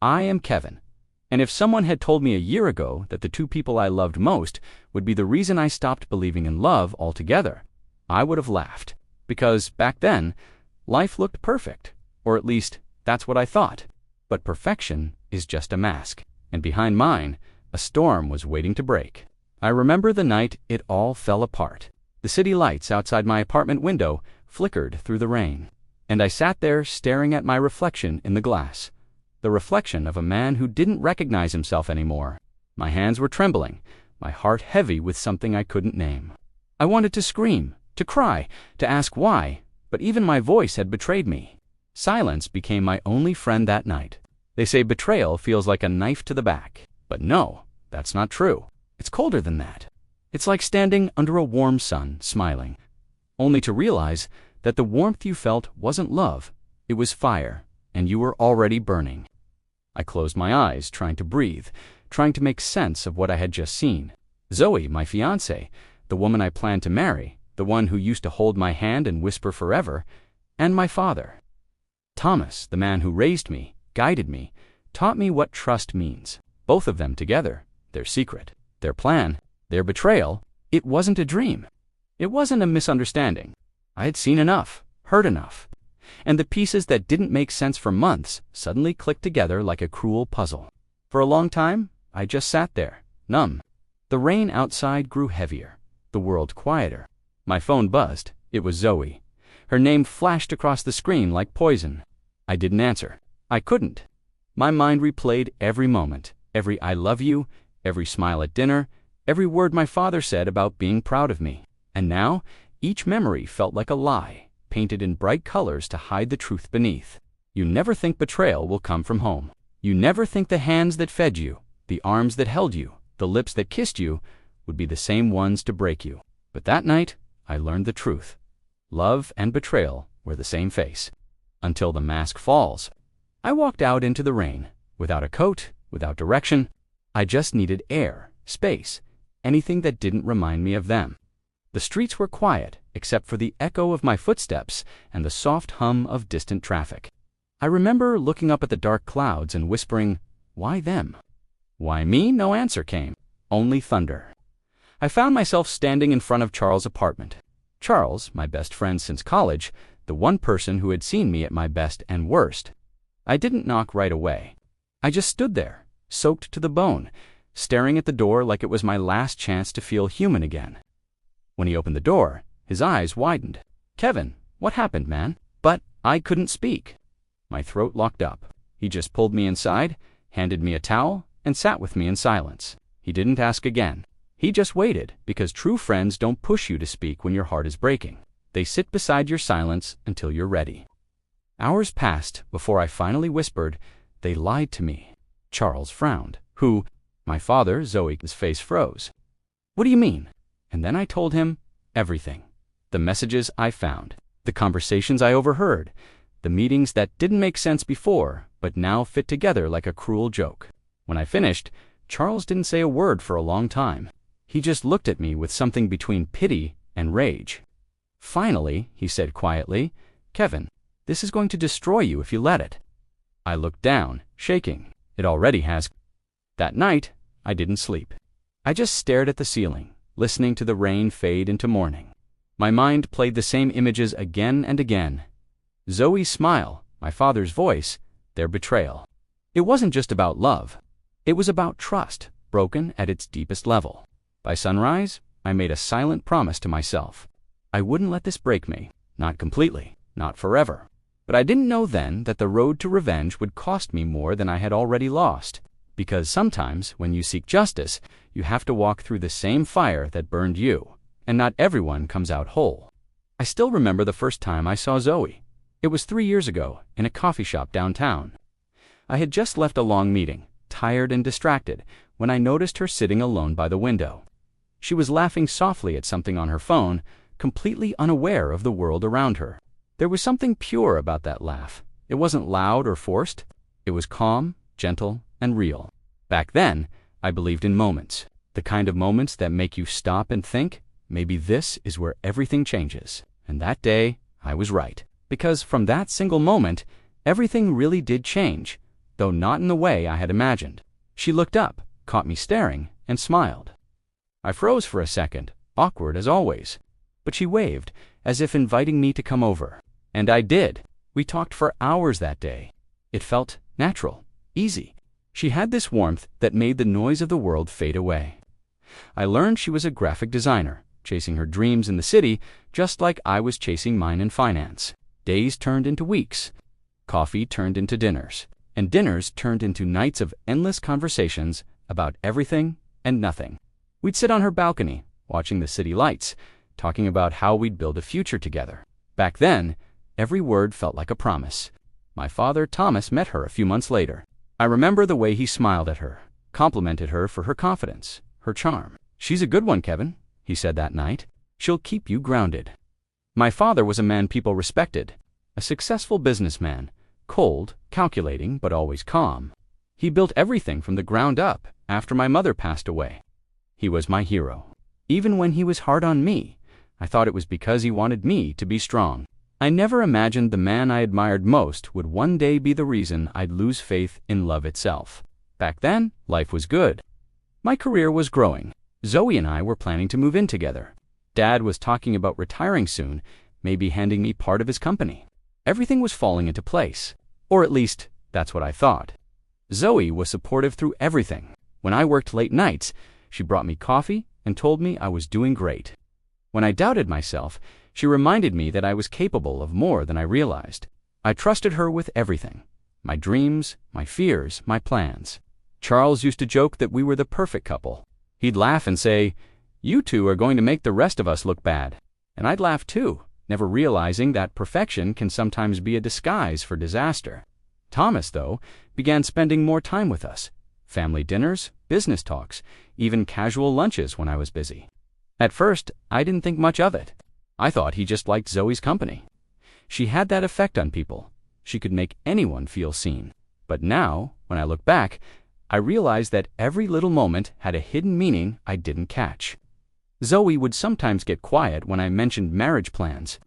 I am Kevin. And if someone had told me a year ago that the two people I loved most would be the reason I stopped believing in love altogether, I would have laughed. Because back then, life looked perfect. Or at least, that's what I thought. But perfection is just a mask. And behind mine, a storm was waiting to break. I remember the night it all fell apart. The city lights outside my apartment window flickered through the rain. And I sat there staring at my reflection in the glass. The reflection of a man who didn't recognize himself anymore. My hands were trembling, my heart heavy with something I couldn't name. I wanted to scream, to cry, to ask why, but even my voice had betrayed me. Silence became my only friend that night. They say betrayal feels like a knife to the back. But no, that's not true. It's colder than that. It's like standing under a warm sun, smiling, only to realize that the warmth you felt wasn't love, it was fire, and you were already burning. I closed my eyes, trying to breathe, trying to make sense of what I had just seen. Zoe, my fiancée, the woman I planned to marry, the one who used to hold my hand and whisper forever, and my father. Thomas, the man who raised me, guided me, taught me what trust means. Both of them together, their secret, their plan, their betrayal. It wasn't a dream. It wasn't a misunderstanding. I had seen enough, heard enough. And the pieces that didn't make sense for months suddenly clicked together like a cruel puzzle. For a long time, I just sat there, numb. The rain outside grew heavier, the world quieter. My phone buzzed. It was Zoe. Her name flashed across the screen like poison. I didn't answer. I couldn't. My mind replayed every moment, every I love you, every smile at dinner, every word my father said about being proud of me. And now, each memory felt like a lie, painted in bright colors to hide the truth beneath. You never think betrayal will come from home. You never think the hands that fed you, the arms that held you, the lips that kissed you, would be the same ones to break you. But that night, I learned the truth. Love and betrayal were the same face. Until the mask falls. I walked out into the rain, without a coat, without direction. I just needed air, space, anything that didn't remind me of them. The streets were quiet, except for the echo of my footsteps and the soft hum of distant traffic. I remember looking up at the dark clouds and whispering, "Why them?" Why me? No answer came, only thunder. I found myself standing in front of Charles' apartment. Charles, my best friend since college, the one person who had seen me at my best and worst. I didn't knock right away. I just stood there, soaked to the bone, staring at the door like it was my last chance to feel human again. When he opened the door, his eyes widened. "Kevin, what happened, man?" But I couldn't speak. My throat locked up. He just pulled me inside, handed me a towel, and sat with me in silence. He didn't ask again. He just waited, because true friends don't push you to speak when your heart is breaking. They sit beside your silence until you're ready. Hours passed before I finally whispered, "They lied to me." Charles frowned. "Who?" My father, Zoe's face froze. "What do you mean?" And then I told him everything. The messages I found, the conversations I overheard, the meetings that didn't make sense before, but now fit together like a cruel joke. When I finished, Charles didn't say a word for a long time. He just looked at me with something between pity and rage. Finally, he said quietly, "Kevin, this is going to destroy you if you let it." I looked down, shaking. It already has. That night, I didn't sleep. I just stared at the ceiling, listening to the rain fade into morning. My mind played the same images again and again. Zoe's smile, my father's voice, their betrayal. It wasn't just about love. It was about trust, broken at its deepest level. By sunrise, I made a silent promise to myself. I wouldn't let this break me, not completely, not forever. But I didn't know then that the road to revenge would cost me more than I had already lost. Because sometimes, when you seek justice, you have to walk through the same fire that burned you, and not everyone comes out whole. I still remember the first time I saw Zoe. It was 3 years ago, in a coffee shop downtown. I had just left a long meeting, tired and distracted, when I noticed her sitting alone by the window. She was laughing softly at something on her phone, completely unaware of the world around her. There was something pure about that laugh. It wasn't loud or forced. It was calm, gentle, and real. Back then, I believed in moments. The kind of moments that make you stop and think, maybe this is where everything changes. And that day, I was right. Because from that single moment, everything really did change. though not in the way I had imagined. She looked up, caught me staring, and smiled. I froze for a second, awkward as always, but she waved, as if inviting me to come over. And I did. We talked for hours that day. It felt natural, easy. She had this warmth that made the noise of the world fade away. I learned she was a graphic designer, chasing her dreams in the city, just like I was chasing mine in finance. Days turned into weeks. Coffee turned into dinners. And dinners turned into nights of endless conversations about everything and nothing. We'd sit on her balcony, watching the city lights, talking about how we'd build a future together. Back then, every word felt like a promise. My father, Thomas, met her a few months later. I remember the way he smiled at her, complimented her for her confidence, her charm. "She's a good one, Kevin," he said that night. "She'll keep you grounded." My father was a man people respected, a successful businessman, cold, calculating, but always calm. He built everything from the ground up after my mother passed away. He was my hero. Even when he was hard on me, I thought it was because he wanted me to be strong. I never imagined the man I admired most would one day be the reason I'd lose faith in love itself. Back then, life was good. My career was growing. Zoe and I were planning to move in together. Dad was talking about retiring soon, maybe handing me part of his company. Everything was falling into place. Or at least, that's what I thought. Zoe was supportive through everything. When I worked late nights, she brought me coffee and told me I was doing great. When I doubted myself, she reminded me that I was capable of more than I realized. I trusted her with everything. My dreams, my fears, my plans. Charles used to joke that we were the perfect couple. He'd laugh and say, "You two are going to make the rest of us look bad." And I'd laugh too, never realizing that perfection can sometimes be a disguise for disaster. Thomas, though, began spending more time with us. Family dinners, business talks, even casual lunches when I was busy. At first, I didn't think much of it. I thought he just liked Zoe's company. She had that effect on people. She could make anyone feel seen. But now, when I look back, I realize that every little moment had a hidden meaning I didn't catch. Zoe would sometimes get quiet when I mentioned marriage plans.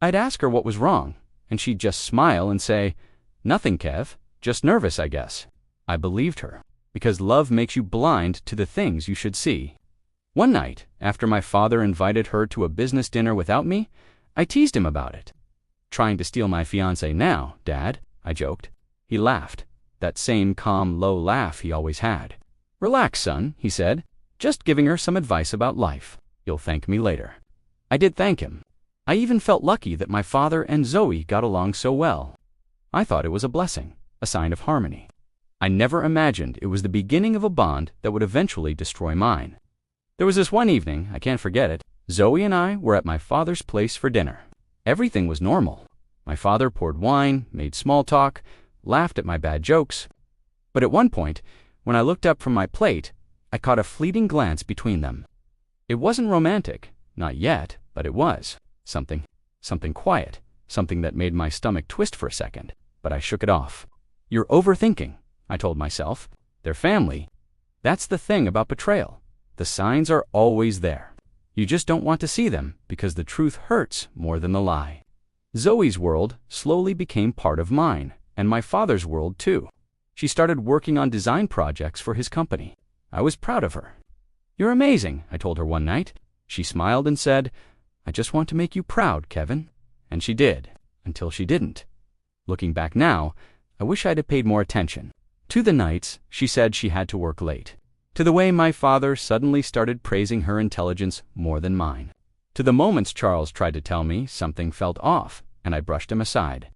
I'd ask her what was wrong, and she'd just smile and say, "Nothing, Kev, just nervous, I guess." I believed her, because love makes you blind to the things you should see. One night, after my father invited her to a business dinner without me, I teased him about it. "Trying to steal my fiancée now, Dad," I joked. He laughed, that same calm, low laugh he always had. "Relax, son," he said. "Just giving her some advice about life. You'll thank me later." I did thank him. I even felt lucky that my father and Zoe got along so well. I thought it was a blessing, a sign of harmony. I never imagined it was the beginning of a bond that would eventually destroy mine. There was this one evening, I can't forget it. Zoe and I were at my father's place for dinner. Everything was normal. My father poured wine, made small talk, laughed at my bad jokes. But at one point, when I looked up from my plate, I caught a fleeting glance between them. It wasn't romantic, not yet, but it was. Something quiet, something that made my stomach twist for a second, but I shook it off. "You're overthinking," I told myself. "They're family." That's the thing about betrayal. The signs are always there. You just don't want to see them because the truth hurts more than the lie. Zoe's world slowly became part of mine, and my father's world too. She started working on design projects for his company. I was proud of her. "You're amazing," I told her one night. She smiled and said, "I just want to make you proud, Kevin." And she did, until she didn't. Looking back now, I wish I'd have paid more attention. To the nights she said she had to work late. To the way my father suddenly started praising her intelligence more than mine. To the moments Charles tried to tell me something felt off, and I brushed him aside.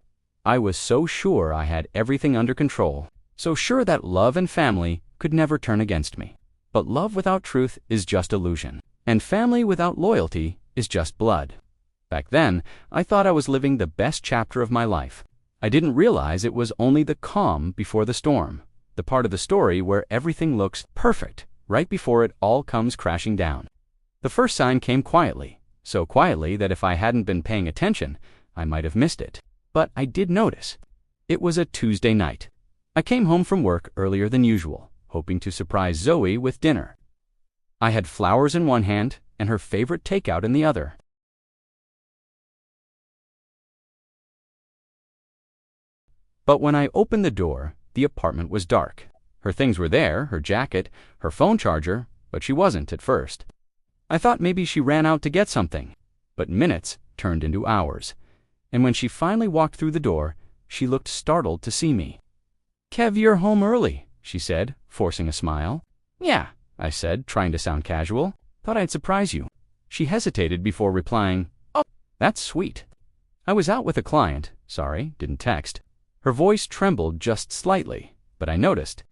I was so sure I had everything under control, so sure that love and family could never turn against me. But love without truth is just illusion, and family without loyalty is just blood. Back then, I thought I was living the best chapter of my life. I didn't realize it was only the calm before the storm, the part of the story where everything looks perfect right before it all comes crashing down. The first sign came quietly, so quietly that if I hadn't been paying attention, I might have missed it. But I did notice. It was a Tuesday night. I came home from work earlier than usual, hoping to surprise Zoe with dinner. I had flowers in one hand and her favorite takeout in the other. But when I opened the door, The apartment was dark. Her things were there, her jacket, her phone charger, but she wasn't at first. I thought maybe she ran out to get something, but minutes turned into hours, and when she finally walked through the door, she looked startled to see me. "Kev, you're home early," she said, forcing a smile. "Yeah," I said, trying to sound casual. "Thought I'd surprise you." She hesitated before replying, "Oh, that's sweet. I was out with a client. Sorry, didn't text." Her voice trembled just slightly, but I noticed.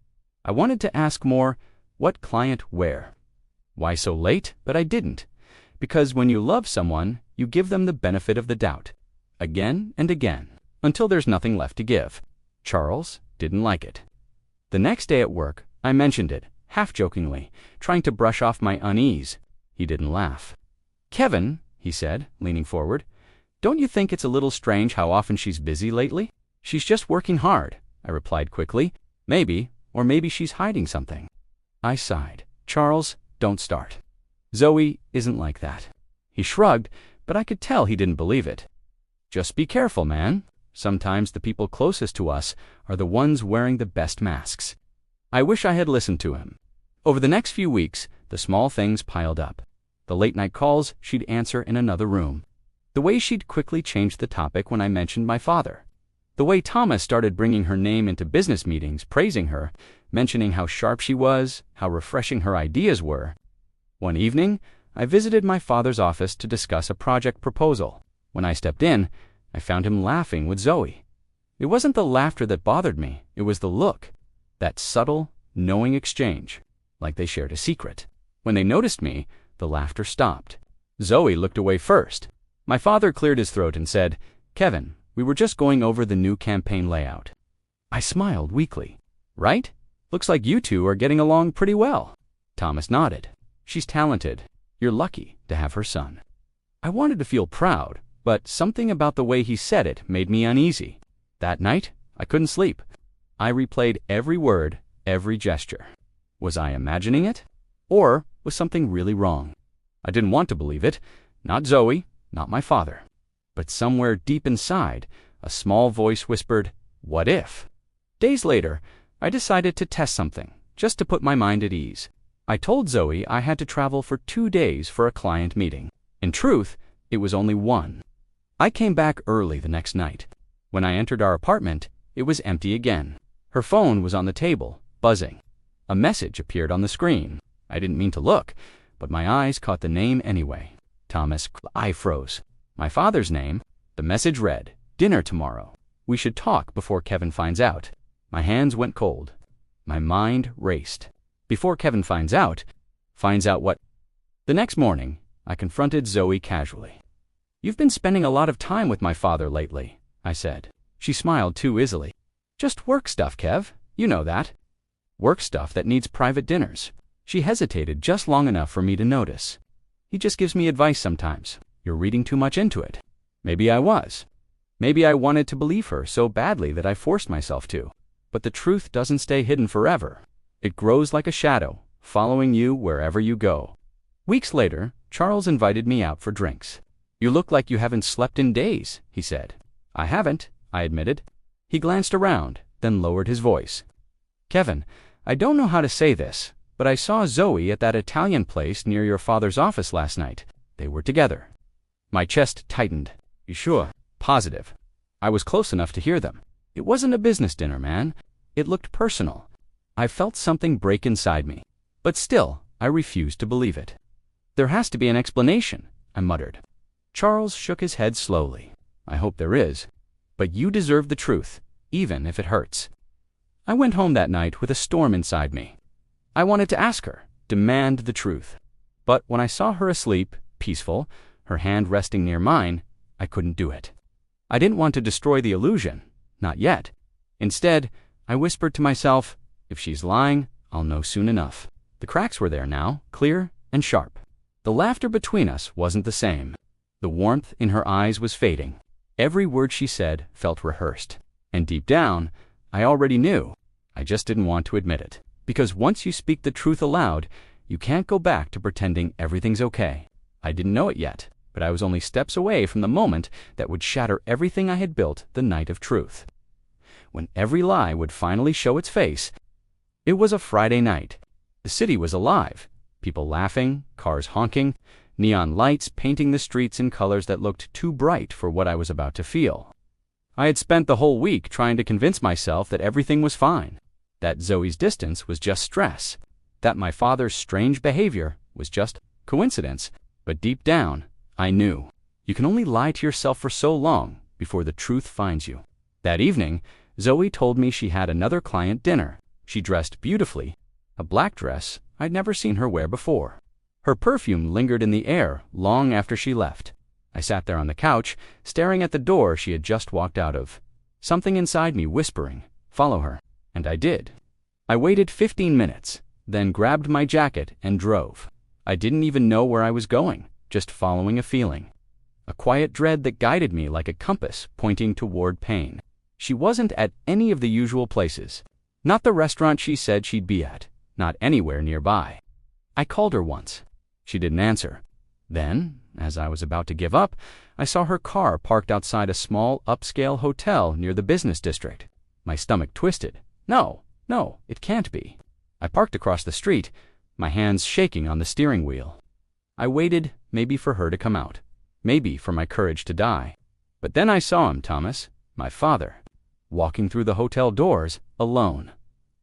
I wanted to ask more, what client where? Why so late? But I didn't. Because when you love someone, you give them the benefit of the doubt. Again and again, until there's nothing left to give. Charles didn't like it. The next day at work, I mentioned it, half-jokingly, trying to brush off my unease. He didn't laugh. "Kevin," he said, leaning forward, "don't you think it's a little strange how often she's busy lately?" "She's just working hard," I replied quickly. "Maybe, or maybe she's hiding something." I sighed. "Charles, don't start. Zoe isn't like that." He shrugged, but I could tell he didn't believe it. "Just be careful, man. Sometimes the people closest to us are the ones wearing the best masks." I wish I had listened to him. Over the next few weeks, the small things piled up. The late-night calls she'd answer in another room. The way she'd quickly change the topic when I mentioned my father. The way Thomas started bringing her name into business meetings, praising her, mentioning how sharp she was, how refreshing her ideas were. One evening, I visited my father's office to discuss a project proposal. When I stepped in, I found him laughing with Zoe. It wasn't the laughter that bothered me, it was the look. That subtle, knowing exchange, like they shared a secret. When they noticed me, the laughter stopped. Zoe looked away first. My father cleared his throat and said, "Kevin, we were just going over the new campaign layout." I smiled weakly. "Right? Looks like you two are getting along pretty well." Thomas nodded. "She's talented. You're lucky to have her son." I wanted to feel proud, but something about the way he said it made me uneasy. That night, I couldn't sleep. I replayed every word, every gesture. Was I imagining it? Or was something really wrong? I didn't want to believe it. Not Zoe, not my father. But somewhere deep inside, a small voice whispered, "What if?" Days later, I decided to test something, just to put my mind at ease. I told Zoe I had to travel for 2 days for a client meeting. In truth, it was only one. I came back early the next night. When I entered our apartment, it was empty again. Her phone was on the table, buzzing. A message appeared on the screen. I didn't mean to look, but my eyes caught the name anyway. Thomas. I froze. My father's name. The message read, "Dinner tomorrow. We should talk before Kevin finds out." My hands went cold. My mind raced. Before Kevin finds out what? The next morning, I confronted Zoe casually. "You've been spending a lot of time with my father lately," I said. She smiled too easily. "Just work stuff, Kev. You know that. Work stuff that needs private dinners." She hesitated just long enough for me to notice. "He just gives me advice sometimes. You're reading too much into it." Maybe I was. Maybe I wanted to believe her so badly that I forced myself to. But the truth doesn't stay hidden forever. It grows like a shadow, following you wherever you go. Weeks later, Charles invited me out for drinks. "You look like you haven't slept in days," he said. "I haven't," I admitted. He glanced around, then lowered his voice. "Kevin, I don't know how to say this, but I saw Zoe at that Italian place near your father's office last night. They were together." My chest tightened. "You sure?" "Positive." I was close enough to hear them. It wasn't a business dinner, man. It looked personal. I felt something break inside me. But still, I refused to believe it. "There has to be an explanation," I muttered. Charles shook his head slowly. "I hope there is. But you deserve the truth, even if it hurts." I went home that night with a storm inside me. I wanted to ask her, demand the truth. But when I saw her asleep, peaceful, her hand resting near mine, I couldn't do it. I didn't want to destroy the illusion. Not yet. Instead, I whispered to myself, if she's lying, I'll know soon enough. The cracks were there now, clear and sharp. The laughter between us wasn't the same. The warmth in her eyes was fading. Every word she said felt rehearsed. And deep down, I already knew. I just didn't want to admit it. Because once you speak the truth aloud, you can't go back to pretending everything's okay. I didn't know it yet, but I was only steps away from the moment that would shatter everything I had built the night of truth. when every lie would finally show its face. It was a Friday night. The city was alive. People laughing, cars honking, neon lights painting the streets in colors that looked too bright for what I was about to feel. I had spent the whole week trying to convince myself that everything was fine, that Zoe's distance was just stress, that my father's strange behavior was just coincidence. But deep down, I knew. You can only lie to yourself for so long before the truth finds you. That evening, Zoe told me she had another client dinner. She dressed beautifully, a black dress I'd never seen her wear before. Her perfume lingered in the air long after she left. I sat there on the couch, staring at the door she had just walked out of. Something inside me whispering, "Follow her." And I did. I waited 15 minutes, then grabbed my jacket and drove. I didn't even know where I was going, just following a feeling. A quiet dread that guided me like a compass pointing toward pain. She wasn't at any of the usual places. Not the restaurant she said she'd be at. Not anywhere nearby. I called her once. She didn't answer. Then, as I was about to give up, I saw her car parked outside a small upscale hotel near the business district. My stomach twisted. No, it can't be. I parked across the street, my hands shaking on the steering wheel. I waited, maybe for her to come out. Maybe for my courage to die. But then I saw him, Thomas, my father, walking through the hotel doors, alone.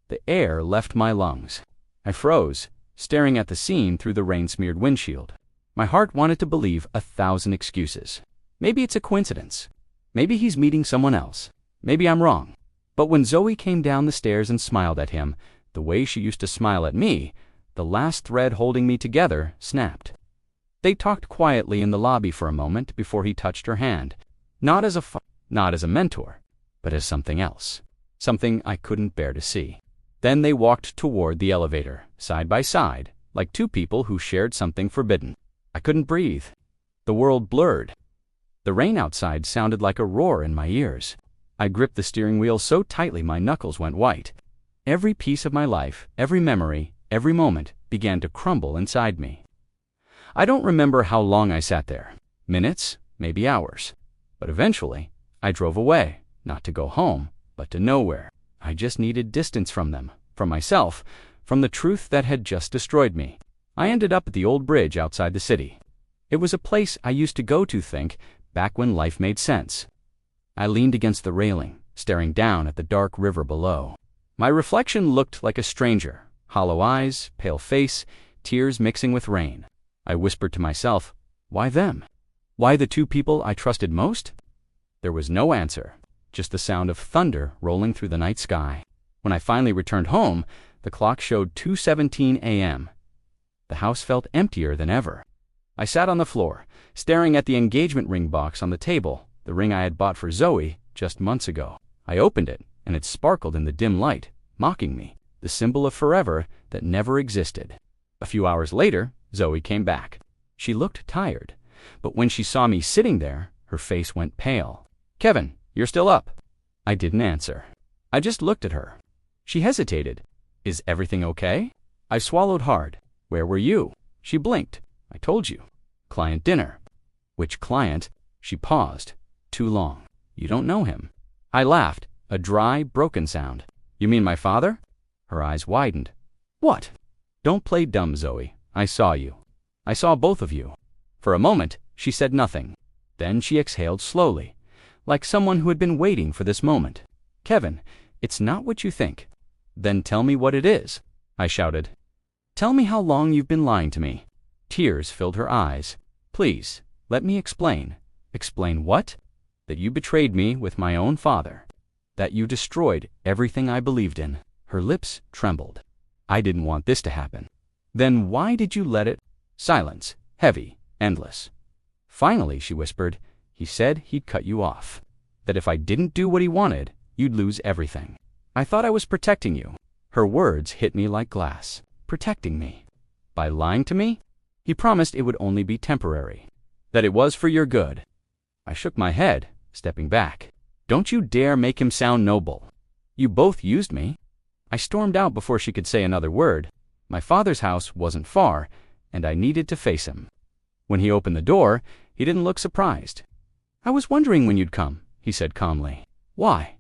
The air left my lungs. I froze, staring at the scene through the rain-smeared windshield. My heart wanted to believe 1,000 excuses. Maybe it's a coincidence. Maybe he's meeting someone else. Maybe I'm wrong. But when Zoe came down the stairs and smiled at him, the way she used to smile at me, the last thread holding me together snapped. They talked quietly in the lobby for a moment before he touched her hand, not as a mentor, but as something else, something I couldn't bear to see. Then they walked toward the elevator, side by side, like two people who shared something forbidden. I couldn't breathe. The world blurred. The rain outside sounded like a roar in my ears. I gripped the steering wheel so tightly my knuckles went white. Every piece of my life, every memory, every moment began to crumble inside me. I don't remember how long I sat there. Minutes, maybe hours. But eventually, I drove away, not to go home, but to nowhere. I just needed distance from them, from myself, from the truth that had just destroyed me. I ended up at the old bridge outside the city. It was a place I used to go to think, back when life made sense. I leaned against the railing, staring down at the dark river below. My reflection looked like a stranger, hollow eyes, pale face, tears mixing with rain. I whispered to myself, why them? Why the two people I trusted most? There was no answer, just the sound of thunder rolling through the night sky. When I finally returned home, the clock showed 2:17 a.m. The house felt emptier than ever. I sat on the floor, staring at the engagement ring box on the table, the ring I had bought for Zoe just months ago. I opened it, and it sparkled in the dim light, mocking me, the symbol of forever that never existed. A few hours later, Zoe came back. She looked tired, but when she saw me sitting there, her face went pale. "Kevin, you're still up." I didn't answer. I just looked at her. She hesitated. "Is everything okay?" I swallowed hard. "Where were you?" She blinked. "I told you. Client dinner." "Which client?" She paused. "Too long. You don't know him." I laughed, a dry, broken sound. "You mean my father?" Her eyes widened. "What?" "Don't play dumb, Zoe. I saw you. I saw both of you." For a moment, she said nothing. Then she exhaled slowly, like someone who had been waiting for this moment. "Kevin, it's not what you think." "Then tell me what it is," I shouted. "Tell me how long you've been lying to me." Tears filled her eyes. "Please, let me explain." "Explain what?" "That you betrayed me with my own father. That you destroyed everything I believed in." Her lips trembled. "I didn't want this to happen." "Then why did you let it?" Silence, heavy, endless. Finally, she whispered, "He said he'd cut you off. That if I didn't do what he wanted, you'd lose everything. I thought I was protecting you." Her words hit me like glass. Protecting me. By lying to me? He promised it would only be temporary. That it was for your good. I shook my head, stepping back. "Don't you dare make him sound noble. You both used me." I stormed out before she could say another word. My father's house wasn't far, and I needed to face him. When he opened the door, he didn't look surprised. "I was wondering when you'd come," he said calmly. "Why?"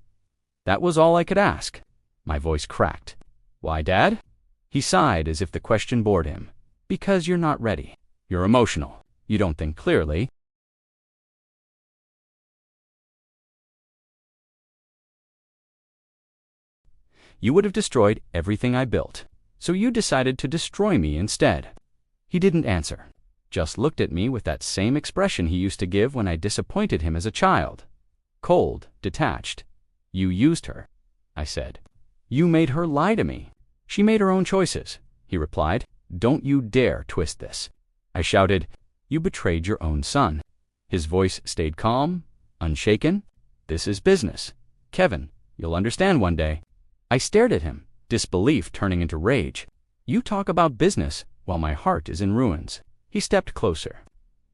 That was all I could ask. My voice cracked. Why, Dad? He sighed as if the question bored him. Because you're not ready. You're emotional. You don't think clearly. You would have destroyed everything I built. So you decided to destroy me instead. He didn't answer, just looked at me with that same expression he used to give when I disappointed him as a child. Cold, detached. You used her, I said. You made her lie to me. She made her own choices, he replied. Don't you dare twist this. I shouted, you betrayed your own son. His voice stayed calm, unshaken. This is business. Kevin, you'll understand one day. I stared at him, disbelief turning into rage. You talk about business while my heart is in ruins. He stepped closer.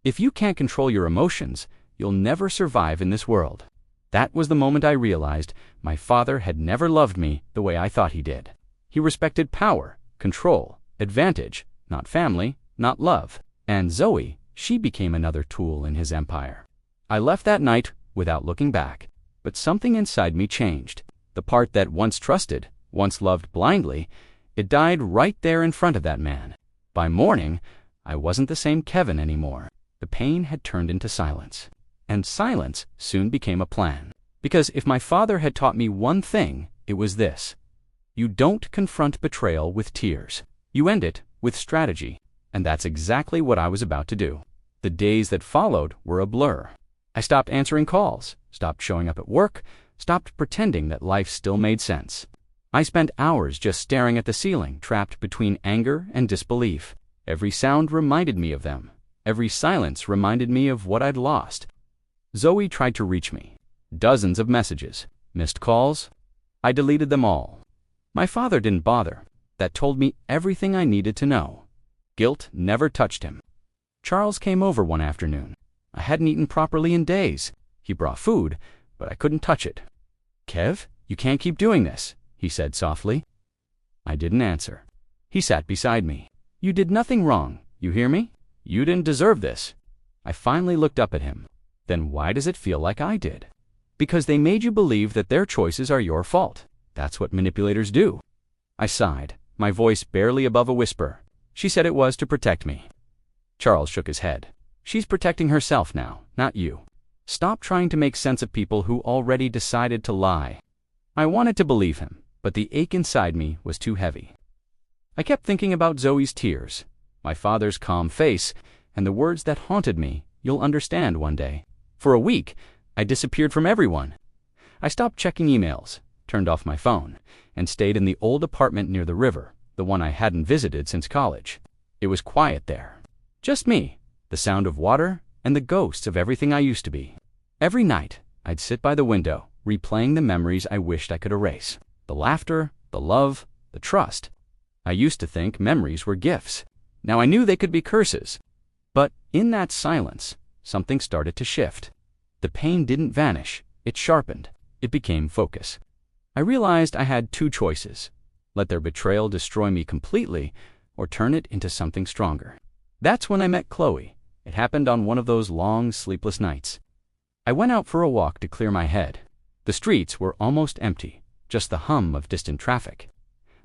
If you can't control your emotions, you'll never survive in this world. That was the moment I realized my father had never loved me the way I thought he did. He respected power, control, advantage, not family, not love. And Zoe, she became another tool in his empire. I left that night without looking back, but something inside me changed. The part that once trusted, once loved blindly, it died right there in front of that man. By morning, I wasn't the same Kevin anymore. The pain had turned into silence. And silence soon became a plan. Because if my father had taught me one thing, it was this. You don't confront betrayal with tears. You end it with strategy. And that's exactly what I was about to do. The days that followed were a blur. I stopped answering calls, stopped showing up at work, stopped pretending that life still made sense. I spent hours just staring at the ceiling, trapped between anger and disbelief. Every sound reminded me of them. Every silence reminded me of what I'd lost. Zoe tried to reach me. Dozens of messages, missed calls. I deleted them all. My father didn't bother. That told me everything I needed to know. Guilt never touched him. Charles came over one afternoon. I hadn't eaten properly in days. He brought food, but I couldn't touch it. Kev, you can't keep doing this, he said softly. I didn't answer. He sat beside me. You did nothing wrong, you hear me? You didn't deserve this. I finally looked up at him. Then why does it feel like I did? Because they made you believe that their choices are your fault. That's what manipulators do. I sighed, my voice barely above a whisper. She said it was to protect me. Charles shook his head. She's protecting herself now, not you. Stop trying to make sense of people who already decided to lie. I wanted to believe him, but the ache inside me was too heavy. I kept thinking about Zoe's tears, my father's calm face, and the words that haunted me, you'll understand one day. For a week, I disappeared from everyone. I stopped checking emails, turned off my phone, and stayed in the old apartment near the river, the one I hadn't visited since college. It was quiet there. Just me, the sound of water, and the ghosts of everything I used to be. Every night, I'd sit by the window, replaying the memories I wished I could erase. The laughter, the love, the trust. I used to think memories were gifts. Now I knew they could be curses. But in that silence, something started to shift. The pain didn't vanish. It sharpened. It became focus. I realized I had two choices. Let their betrayal destroy me completely, or turn it into something stronger. That's when I met Chloe. It happened on one of those long, sleepless nights. I went out for a walk to clear my head. The streets were almost empty, just the hum of distant traffic.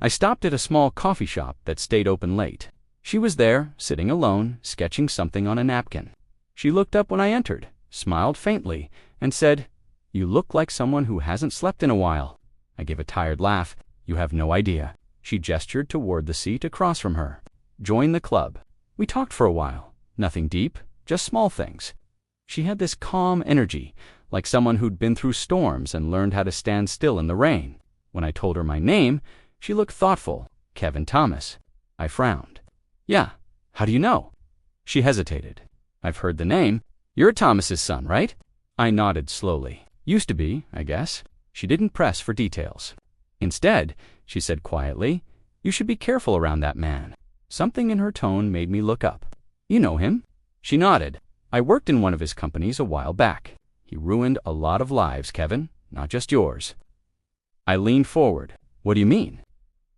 I stopped at a small coffee shop that stayed open late. She was there, sitting alone, sketching something on a napkin. She looked up when I entered, smiled faintly, and said, "You look like someone who hasn't slept in a while." I gave a tired laugh. "You have no idea." She gestured toward the seat across from her. "Join the club." We talked for a while. Nothing deep, just small things. She had this calm energy, like someone who'd been through storms and learned how to stand still in the rain. When I told her my name, she looked thoughtful. Kevin Thomas. I frowned. "Yeah, how do you know?" She hesitated. "I've heard the name. You're Thomas's son, right?" I nodded slowly. "Used to be, I guess." She didn't press for details. Instead, she said quietly, "You should be careful around that man." Something in her tone made me look up. "You know him?" She nodded. "I worked in one of his companies a while back. He ruined a lot of lives, Kevin, not just yours." I leaned forward. "What do you mean?"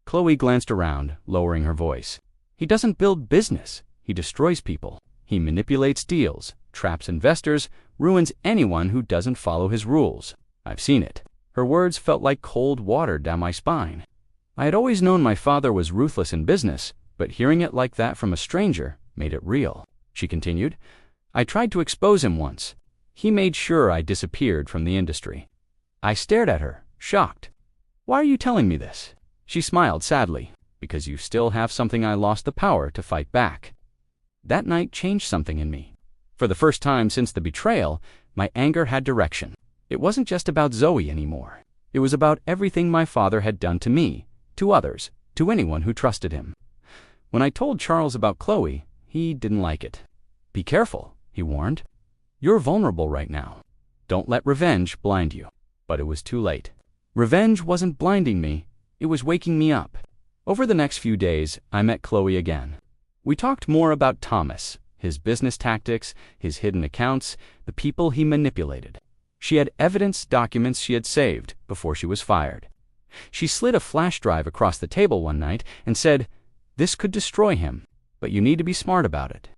Chloe glanced around, lowering her voice. "He doesn't build business. He destroys people. He manipulates deals, traps investors, ruins anyone who doesn't follow his rules. I've seen it." Her words felt like cold water down my spine. I had always known my father was ruthless in business, but hearing it like that from a stranger made it real. She continued, I tried to expose him once. He made sure I disappeared from the industry. I stared at her, shocked. Why are you telling me this? She smiled sadly. Because you still have something I lost the power to fight back. That night changed something in me. For the first time since the betrayal, my anger had direction. It wasn't just about Zoe anymore. It was about everything my father had done to me, to others, to anyone who trusted him. When I told Charles about Chloe, he didn't like it. Be careful, he warned. You're vulnerable right now. Don't let revenge blind you. But it was too late. Revenge wasn't blinding me, it was waking me up. Over the next few days, I met Chloe again. We talked more about Thomas, his business tactics, his hidden accounts, the people he manipulated. She had evidence documents she had saved before she was fired. She slid a flash drive across the table one night and said, "This could destroy him, but you need to be smart about it."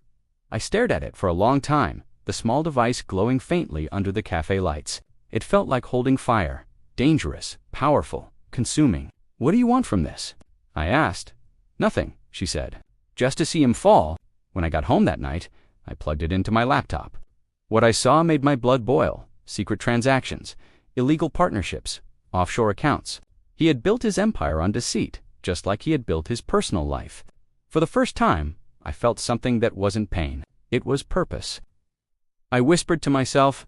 I stared at it for a long time, the small device glowing faintly under the cafe lights. It felt like holding fire, dangerous, powerful, consuming. "What do you want from this?" I asked. "Nothing," she said. "Just to see him fall." When I got home that night, I plugged it into my laptop. What I saw made my blood boil. Secret transactions, illegal partnerships, offshore accounts. He had built his empire on deceit, just like he had built his personal life. For the first time, I felt something that wasn't pain. It was purpose. I whispered to myself,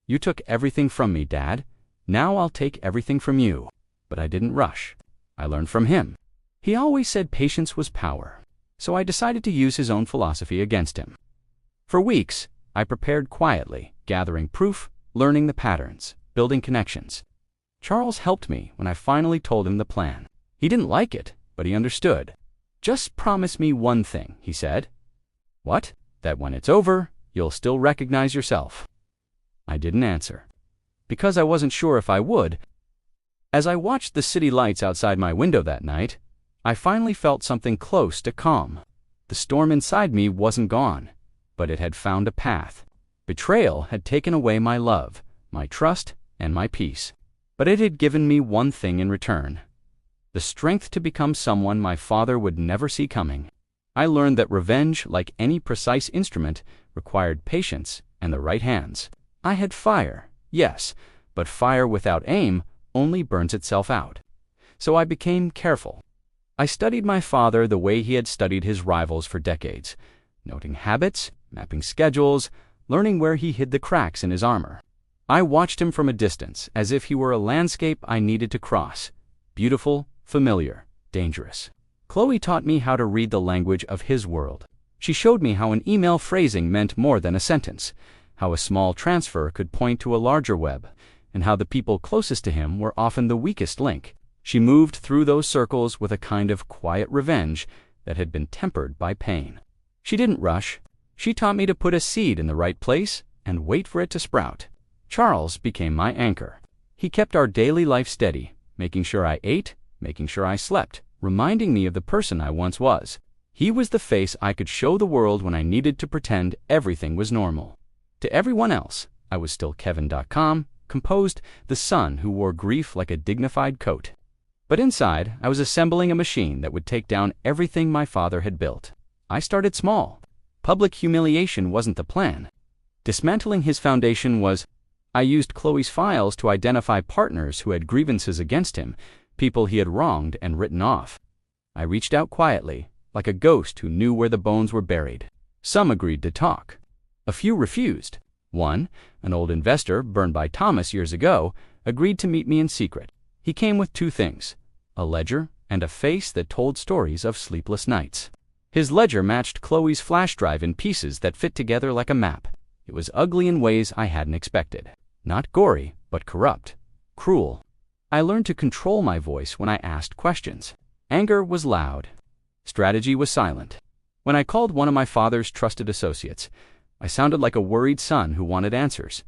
"You took everything from me, Dad. Now I'll take everything from you." But I didn't rush. I learned from him. He always said patience was power, so I decided to use his own philosophy against him. For weeks, I prepared quietly, gathering proof, learning the patterns, building connections. Charles helped me when I finally told him the plan. He didn't like it, but he understood. "Just promise me one thing," he said. "What?" "That when it's over, you'll still recognize yourself." I didn't answer, because I wasn't sure if I would. As I watched the city lights outside my window that night, I finally felt something close to calm. The storm inside me wasn't gone, but it had found a path. Betrayal had taken away my love, my trust, and my peace. But it had given me one thing in return: the strength to become someone my father would never see coming. I learned that revenge, like any precise instrument, required patience and the right hands. I had fire, yes, but fire without aim only burns itself out. So I became careful. I studied my father the way he had studied his rivals for decades, noting habits, mapping schedules, learning where he hid the cracks in his armor. I watched him from a distance, as if he were a landscape I needed to cross. Beautiful, familiar, dangerous. Chloe taught me how to read the language of his world. She showed me how an email phrasing meant more than a sentence, how a small transfer could point to a larger web, and how the people closest to him were often the weakest link. She moved through those circles with a kind of quiet revenge that had been tempered by pain. She didn't rush. She taught me to put a seed in the right place and wait for it to sprout. Charles became my anchor. He kept our daily life steady, making sure I ate, making sure I slept, reminding me of the person I once was. He was the face I could show the world when I needed to pretend everything was normal. To everyone else, I was still Kevin.com, composed, the son who wore grief like a dignified coat. But inside, I was assembling a machine that would take down everything my father had built. I started small. Public humiliation wasn't the plan. Dismantling his foundation was. I used Chloe's files to identify partners who had grievances against him, people he had wronged and written off. I reached out quietly, like a ghost who knew where the bones were buried. Some agreed to talk. A few refused. One, an old investor burned by Thomas years ago, agreed to meet me in secret. He came with two things: a ledger and a face that told stories of sleepless nights. His ledger matched Chloe's flash drive in pieces that fit together like a map. It was ugly in ways I hadn't expected. Not gory, but corrupt, cruel. I learned to control my voice when I asked questions. Anger was loud. Strategy was silent. When I called one of my father's trusted associates, I sounded like a worried son who wanted answers.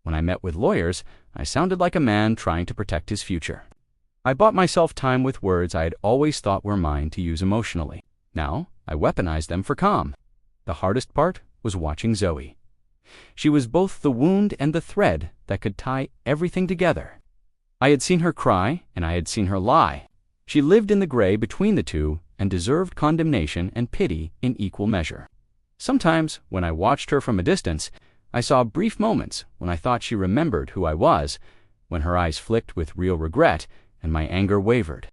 When I met with lawyers, I sounded like a man trying to protect his future. I bought myself time with words I had always thought were mine to use emotionally. Now, I weaponized them for calm. The hardest part was watching Zoe. She was both the wound and the thread that could tie everything together. I had seen her cry, and I had seen her lie. She lived in the gray between the two and deserved condemnation and pity in equal measure. Sometimes, when I watched her from a distance, I saw brief moments when I thought she remembered who I was, when her eyes flicked with real regret and my anger wavered.